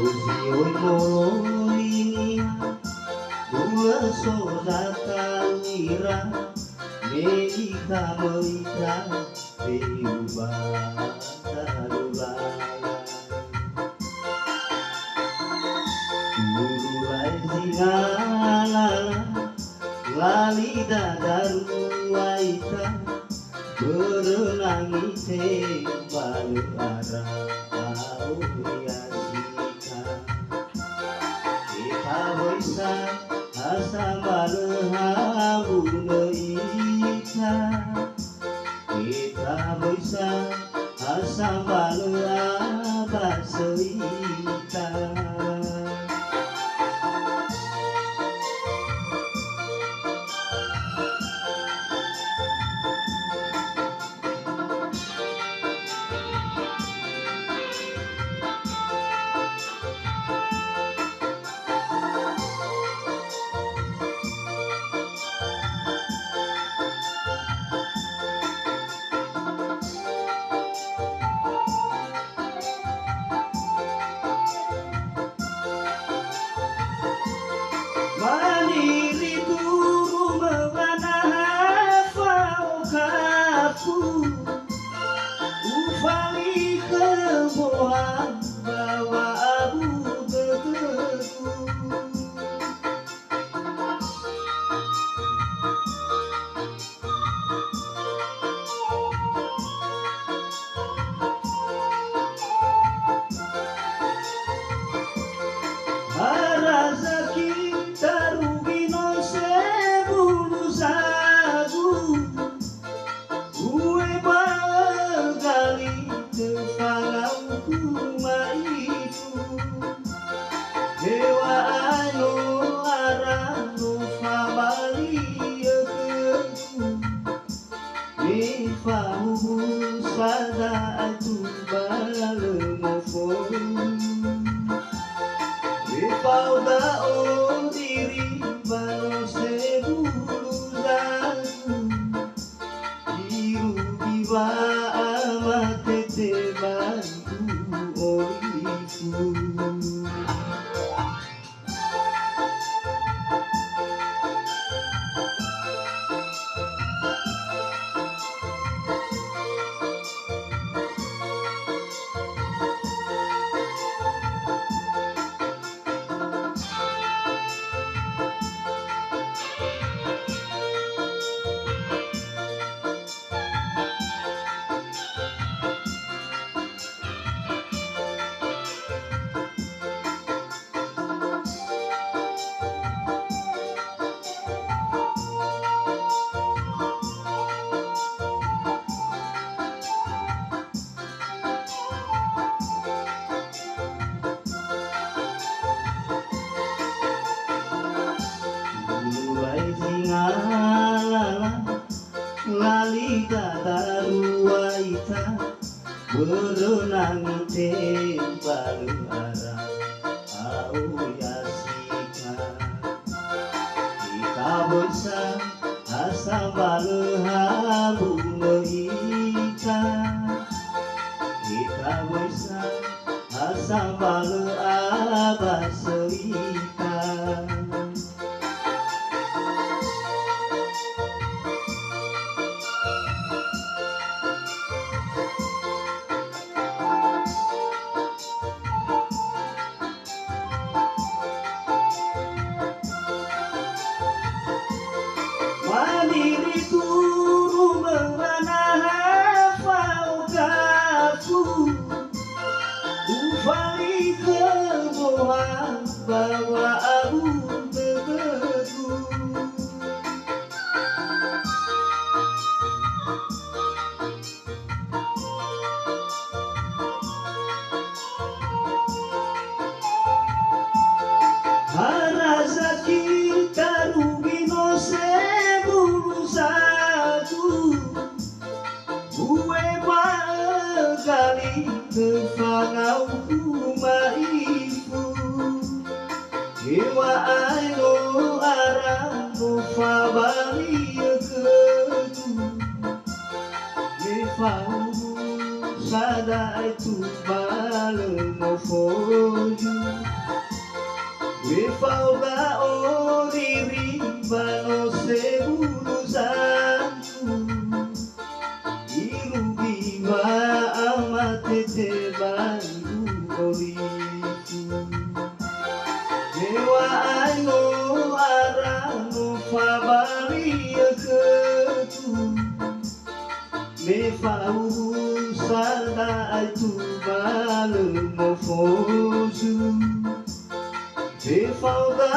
Usioi koloninya Dua sodatan ira Meika meika Diubah darulala Mulai singalala Lali dadaru waita Berenangi tembal arah Auliasika Kita bisa asam balehabu neika Kita bisa asam balehabu seita Mandiri turu memanah faukaku Ufali kebohan bawa abu beteku Harazaki tarugi no sebulu sagu Ue bagali tefangauku maiku Dewa ano arano fabali ekeku Nifahu sada atu balemofon Pauda o diri bano sebulu dagu Iru biwa amate te bantu oliku Mulai singalala lali dadaru waita berenangi tembal arah Auliasika Kita bisa asam balehabu neika Kita bisa asam balehabu seika Mandiri turu memanah faukaku Ufali kebohan bawa abu beteku Harazaki tarugi no sebulu sagu Ue bagali tefangauku maiku Dewa ano arano fabali ekeku Nefau sada itu le mo foju we fauda oriri bano seguru santu irugi ba amate te bangu oriku dewa ano arano fabari ketu me fau sada tu bale mo foju me fauda